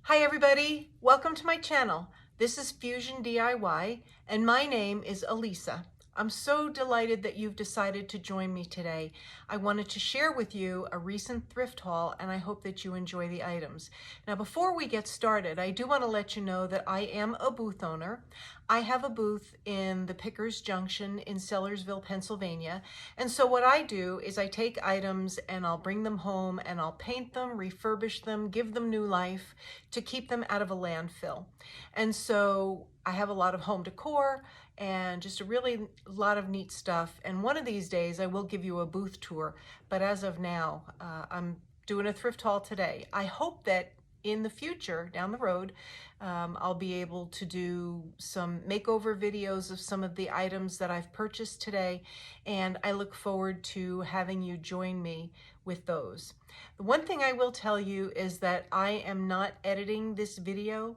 Hi everybody, welcome to my channel. This is Fusion DIY and my name is Elisa. I'm so delighted that you've decided to join me today. I wanted to share with you a recent thrift haul and I hope that you enjoy the items. Now before we get started, I do want to let you know that I am a booth owner. I have a booth in the Pickers Junction in Sellersville, Pennsylvania. And so what I do is I take items and I'll bring them home and I'll paint them, refurbish them, give them new life to keep them out of a landfill. And so I have a lot of home decor and just a lot of neat stuff. And one of these days I will give you a booth tour, but as of now, I'm doing a thrift haul today. I hope that in the future, down the road, I'll be able to do some makeover videos of some of the items that I've purchased today, and I look forward to having you join me with those. The one thing I will tell you is that I am not editing this video.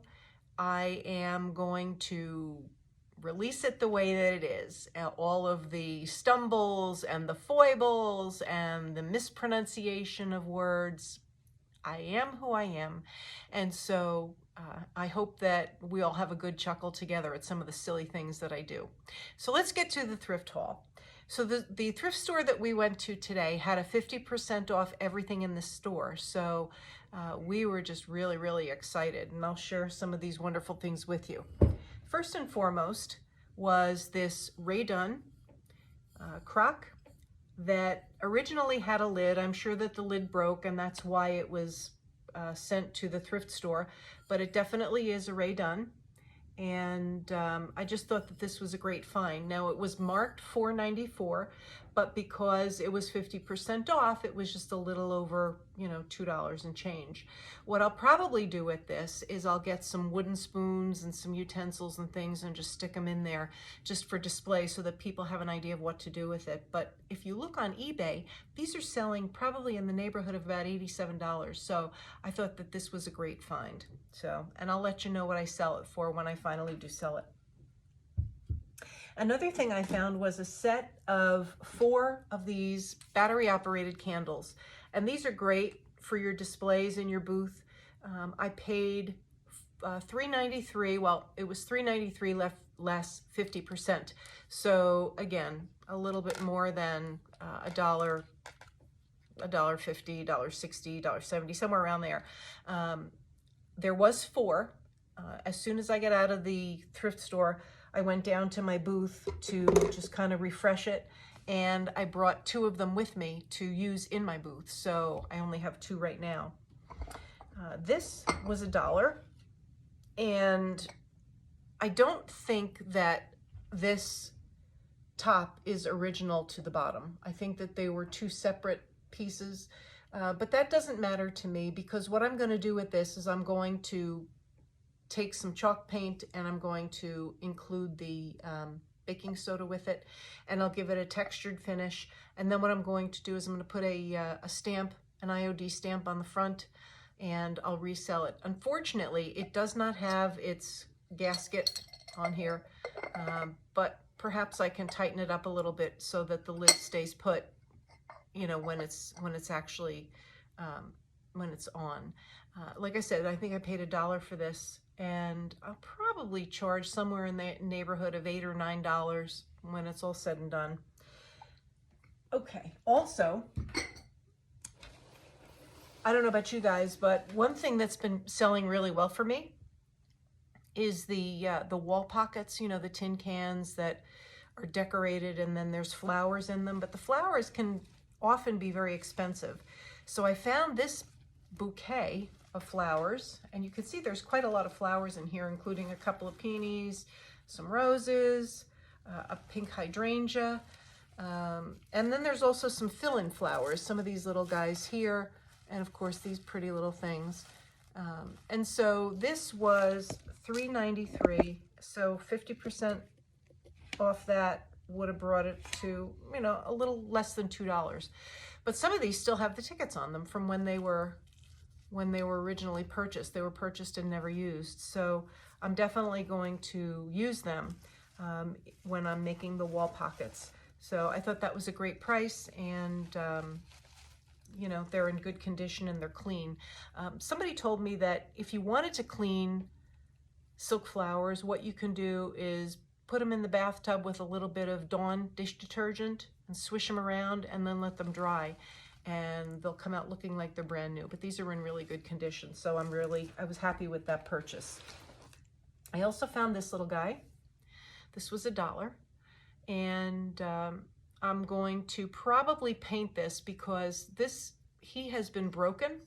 I am going to release it the way that it is. All of the stumbles and the foibles and the mispronunciation of words. I am who I am. And so I hope that we all have a good chuckle together at some of the silly things that I do. So let's get to the thrift haul. So the thrift store that we went to today had a 50% off everything in the store. So we were just really excited, and I'll share some of these wonderful things with you. First and foremost was this Radon croc that originally had a lid. I'm sure that the lid broke and that's why it was sent to the thrift store, but it definitely is a Radon. And I just thought that this was a great find. Now it was marked $4.94, but because it was 50% off, it was just a little over, $2 and change. What I'll probably do with this is I'll get some wooden spoons and some utensils and things and just stick them in there just for display so that people have an idea of what to do with it. But if you look on eBay, these are selling probably in the neighborhood of about $87. So I thought that this was a great find. So, and I'll let you know what I sell it for when I finally do sell it. Another thing I found was a set of 4 of these battery operated candles. And these are great for your displays in your booth. I paid $3.93. Well, it was $3.93 less 50%. So again, a little bit more than $1.50, $1.60, $1.70, somewhere around there. There was 4. As soon as I got out of the thrift store, I went down to my booth to just kind of refresh it, and I brought 2 of them with me to use in my booth. So I only have 2 right now. This was $1, and I don't think that this top is original to the bottom. I think that they were 2 separate pieces, but that doesn't matter to me, because what I'm going to do with this is I'm going to take some chalk paint and I'm going to include the baking soda with it, and I'll give it a textured finish. And then what I'm going to do is I'm going to put a stamp, an IOD stamp on the front, and I'll resell it. Unfortunately, it does not have its gasket on here, but perhaps I can tighten it up a little bit so that the lid stays put, when it's actually when it's on. Like I said, I think I paid $1 for this, and I'll probably charge somewhere in the neighborhood of $8 or $9 when it's all said and done. Okay, also, I don't know about you guys, but one thing that's been selling really well for me is the wall pockets, the tin cans that are decorated and then there's flowers in them, but the flowers can often be very expensive. So I found this bouquet of flowers, and you can see there's quite a lot of flowers in here, including a couple of peonies, some roses, a pink hydrangea, and then there's also some fill-in flowers, some of these little guys here, and of course these pretty little things. And so this was $3.93, so 50% off that would have brought it to, a little less than $2. But some of these still have the tickets on them from when they were originally purchased. They were purchased and never used. So I'm definitely going to use them when I'm making the wall pockets. So I thought that was a great price, and you know, they're in good condition and they're clean. Somebody told me that if you wanted to clean silk flowers, what you can do is put them in the bathtub with a little bit of Dawn dish detergent and swish them around and then let them dry, and they'll come out looking like they're brand new. But these are in really good condition, so I was happy with that purchase. I also found this little guy. This was $1, and I'm going to probably paint this because he has been broken.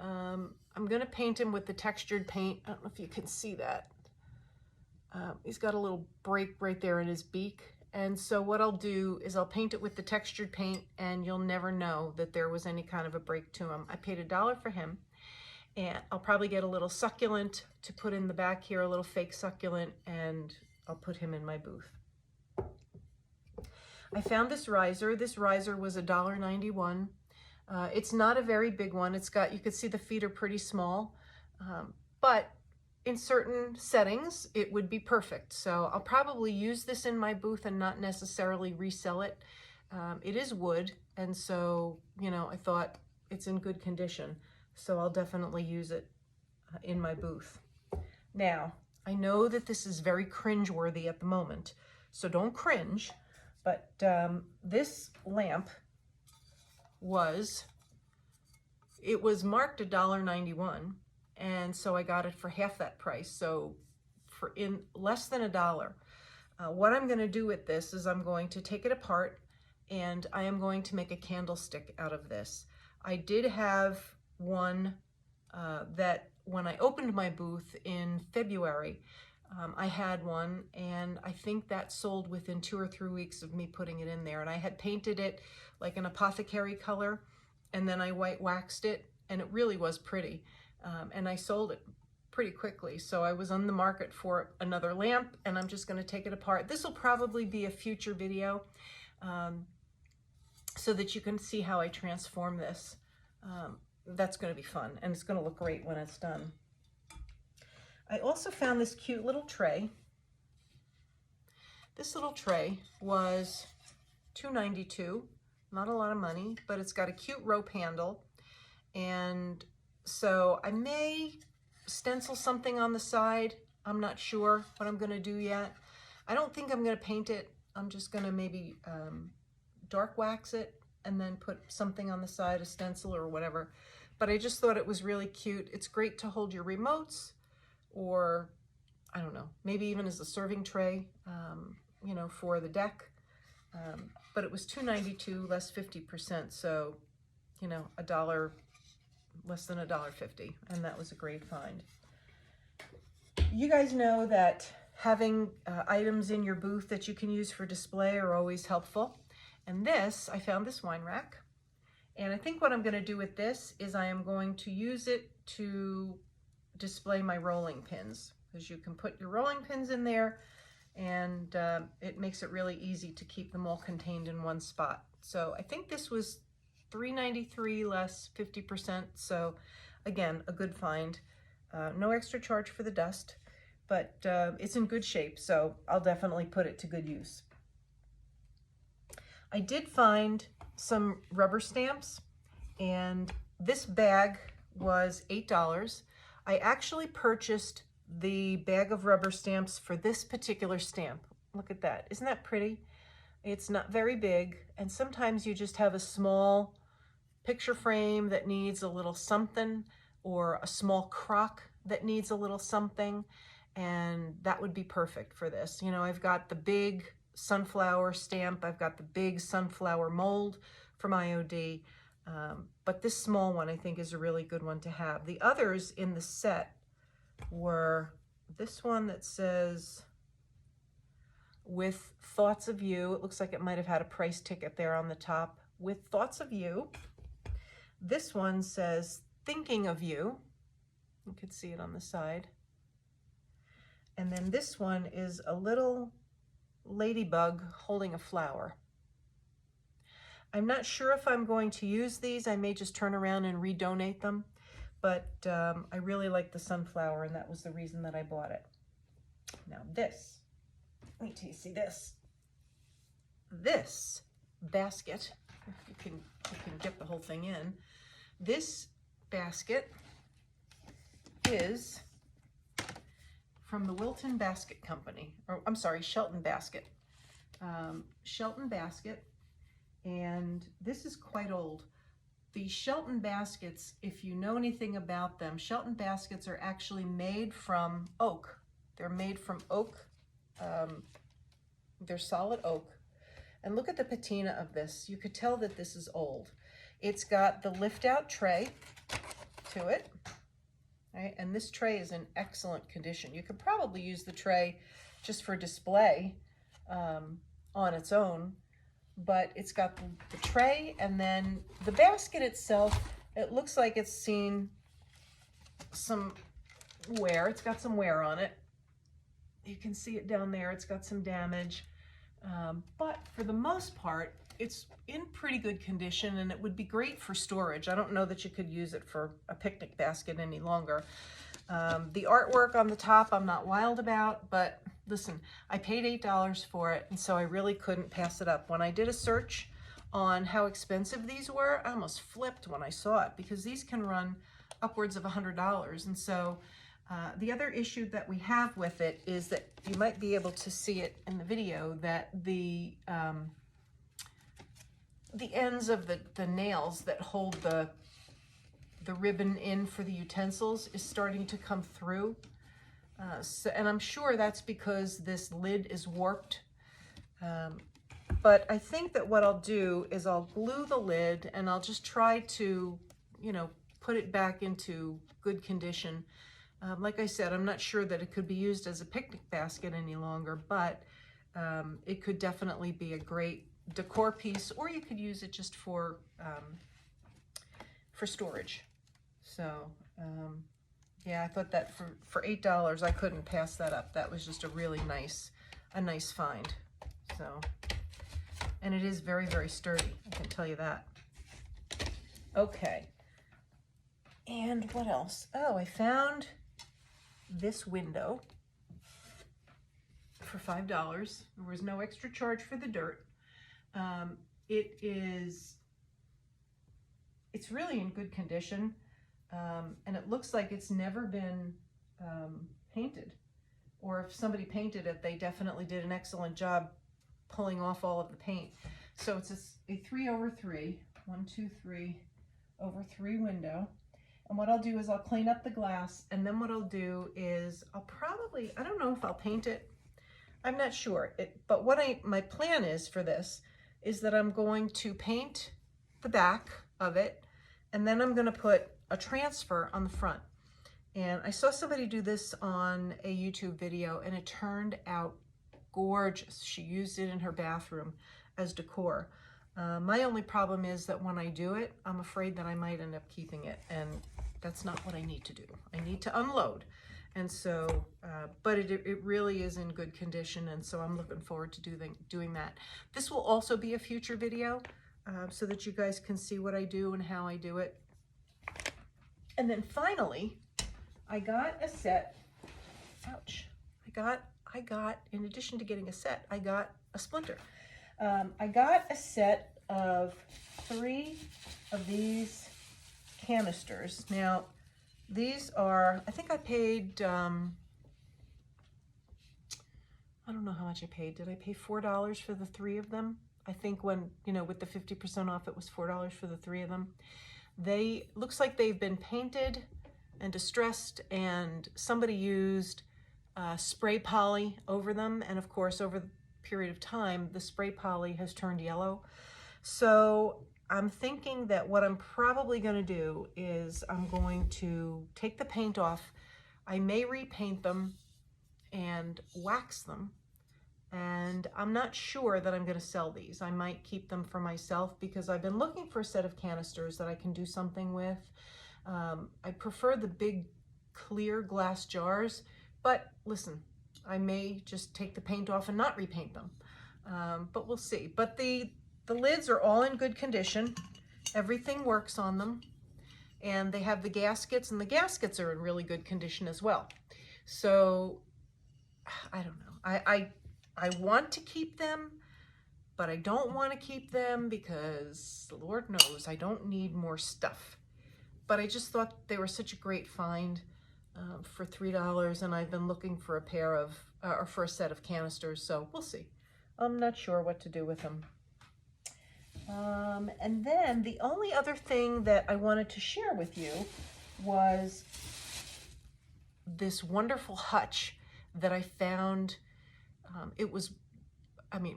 I'm going to paint him with the textured paint. I don't know if you can see that. He's got a little break right there in his beak. And so what I'll do is I'll paint it with the textured paint, and you'll never know that there was any kind of a break to him. I paid $1 for him, and I'll probably get a little succulent to put in the back here, a little fake succulent, and I'll put him in my booth. I found this riser. This riser was $1.91. It's not a very big one. You could see the feet are pretty small, but in certain settings, it would be perfect. So I'll probably use this in my booth and not necessarily resell it. It is wood, and so, you know, I thought it's in good condition. So I'll definitely use it in my booth. Now, I know that this is very cringe-worthy at the moment, so don't cringe, but this lamp was marked $1.91. And so I got it for half that price, so for in less than $1. What I'm going to do with this is I'm going to take it apart, and I am going to make a candlestick out of this. I did have one that when I opened my booth in February, I had one, and I think that sold within 2 or 3 weeks of me putting it in there. And I had painted it like an apothecary color, and then I white waxed it, and it really was pretty. And I sold it pretty quickly. So I was on the market for another lamp, and I'm just going to take it apart. This will probably be a future video so that you can see how I transform this. That's going to be fun, and it's going to look great when it's done. I also found this cute little tray. This little tray was $2.92. Not a lot of money, but it's got a cute rope handle, and so I may stencil something on the side. I'm not sure what I'm going to do yet. I don't think I'm going to paint it. I'm just going to maybe dark wax it and then put something on the side, a stencil or whatever. But I just thought it was really cute. It's great to hold your remotes, or I don't know, maybe even as a serving tray, you know, for the deck. But it was $2.92 less 50%, so, you know, less than $1.50, and that was a great find. You guys know that having items in your booth that you can use for display are always helpful. And I found this wine rack, and I think what I'm going to do with this is I am going to use it to display my rolling pins, because you can put your rolling pins in there, and it makes it really easy to keep them all contained in one spot. So I think this was $3.93 less 50%, so again, a good find. No extra charge for the dust, but it's in good shape, so I'll definitely put it to good use. I did find some rubber stamps, and this bag was $8. I actually purchased the bag of rubber stamps for this particular stamp. Look at that. Isn't that pretty? It's not very big, and sometimes you just have a small picture frame that needs a little something, or a small croc that needs a little something, and that would be perfect for this. You know, I've got the big sunflower stamp, I've got the big sunflower mold from IOD, but this small one I think is a really good one to have. The others in the set were this one that says, "With thoughts of you." It looks like it might have had a price ticket there on the top. "With thoughts of you." This one says, "Thinking of you." You could see it on the side. And then this one is a little ladybug holding a flower. I'm not sure if I'm going to use these. I may just turn around and redonate them, but I really like the sunflower, and that was the reason that I bought it. Now this, wait till you see this. This basket if you can get the whole thing in. This basket is from the Wilton Basket Company, or I'm sorry, Shelton Basket. Shelton Basket, and this is quite old. The Shelton baskets, if you know anything about them, Shelton baskets are actually made from oak. They're made from oak. They're solid oak. And look at the patina of this. You could tell that this is old. It's got the lift-out tray to it. Right? And this tray is in excellent condition. You could probably use the tray just for display on its own. But it's got the tray, and then the basket itself, it looks like it's seen some wear. It's got some wear on it. You can see it down there. It's got some damage. But for the most part, it's in pretty good condition, and it would be great for storage. I don't know that you could use it for a picnic basket any longer. The artwork on the top I'm not wild about, but listen, I paid $8 for it, and so I really couldn't pass it up. When I did a search on how expensive these were, I almost flipped when I saw it, because these can run upwards of $100. And so the other issue that we have with it is that you might be able to see it in the video, that the ends of the nails that hold the ribbon in for the utensils is starting to come through. And I'm sure that's because this lid is warped. But I think that what I'll do is I'll glue the lid, and I'll just try to, you know, put it back into good condition. Like I said, I'm not sure that it could be used as a picnic basket any longer, but it could definitely be a great decor piece, or you could use it just for storage. So, yeah, I thought that for $8, I couldn't pass that up. That was just a really nice find. So, and it is very, very sturdy, I can tell you that. Okay. And what else? Oh, I found this window for $5. There was no extra charge for the dirt. It's really in good condition. And it looks like it's never been painted, or if somebody painted it, they definitely did an excellent job pulling off all of the paint. So it's a 3/3, 1, 2, 3/3 window. And what I'll do is I'll clean up the glass, and then what I'll do is I'll probably, I don't know if I'll paint it. I'm not sure. But what my plan is for this is that I'm going to paint the back of it, and then I'm going to put a transfer on the front. And I saw somebody do this on a YouTube video, and it turned out gorgeous. She used it in her bathroom as decor. My only problem is that when I do it, I'm afraid that I might end up keeping it, and that's not what I need to do. I need to unload. And so, but it really is in good condition, and so I'm looking forward to doing that. This will also be a future video, so that you guys can see what I do and how I do it. And then finally, I got a set. Ouch! I got in addition to getting a set, I got a splinter. I got a set of 3 of these canisters. Now, these are, I think I paid, I don't know how much I paid. Did I pay $4 for the 3 of them? I think when, you know, with the 50% off, it was $4 for the 3 of them. Looks like they've been painted and distressed, and somebody used spray poly over them. And of course, over the period of time, the spray poly has turned yellow. So I'm thinking that what I'm probably going to do is I'm going to take the paint off. I may repaint them and wax them. And I'm not sure that I'm going to sell these. I might keep them for myself, because I've been looking for a set of canisters that I can do something with. I prefer the big clear glass jars, but listen, I may just take the paint off and not repaint them. But we'll see. But the lids are all in good condition. Everything works on them. And they have the gaskets, and the gaskets are in really good condition as well. So I don't know. I want to keep them, but I don't want to keep them because Lord knows I don't need more stuff. But I just thought they were such a great find for $3, and I've been looking for a pair of, or for a set of canisters, so we'll see. I'm not sure what to do with them. And then the only other thing that I wanted to share with you was this wonderful hutch that I found.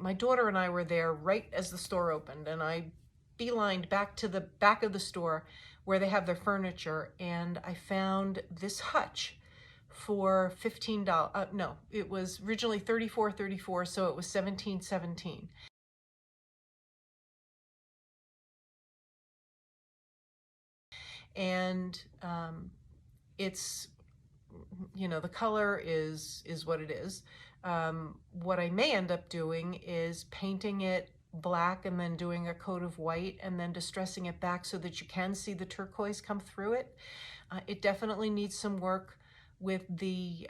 My daughter and I were there right as the store opened, and I beelined back to the back of the store where they have their furniture, and I found this hutch for $15. No, it was originally $34.34, so it was $17.17. And it's, the color is what it is. What I may end up doing is painting it black and then doing a coat of white and then distressing it back so that you can see the turquoise come through it. It definitely needs some work with the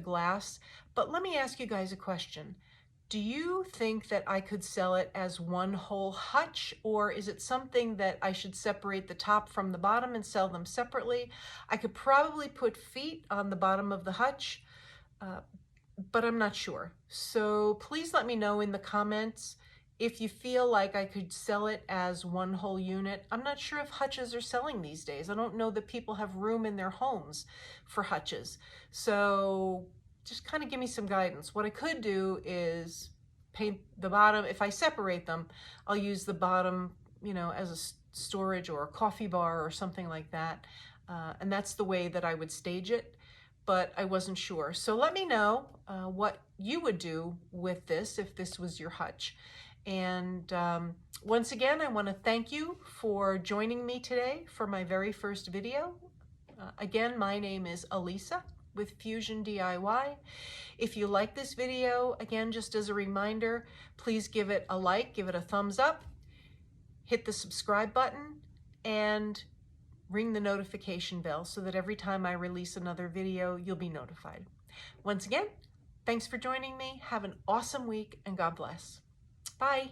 glass. But let me ask you guys a question. Do you think that I could sell it as one whole hutch, or is it something that I should separate the top from the bottom and sell them separately? I could probably put feet on the bottom of the hutch, but I'm not sure. So please let me know in the comments if you feel like I could sell it as one whole unit. I'm not sure if hutches are selling these days. I don't know that people have room in their homes for hutches. So just kind of give me some guidance. What I could do is paint the bottom. If I separate them, I'll use the bottom, as a storage or a coffee bar or something like that. And that's the way that I would stage it, but I wasn't sure. So let me know what you would do with this if this was your hutch. And once again, I want to thank you for joining me today for my very first video. Again, my name is Elisa with FusionDIY. If you like this video, again, just as a reminder, please give it a like, give it a thumbs up, hit the subscribe button, and ring the notification bell so that every time I release another video, you'll be notified. Once again, thanks for joining me. Have an awesome week, and God bless. Bye.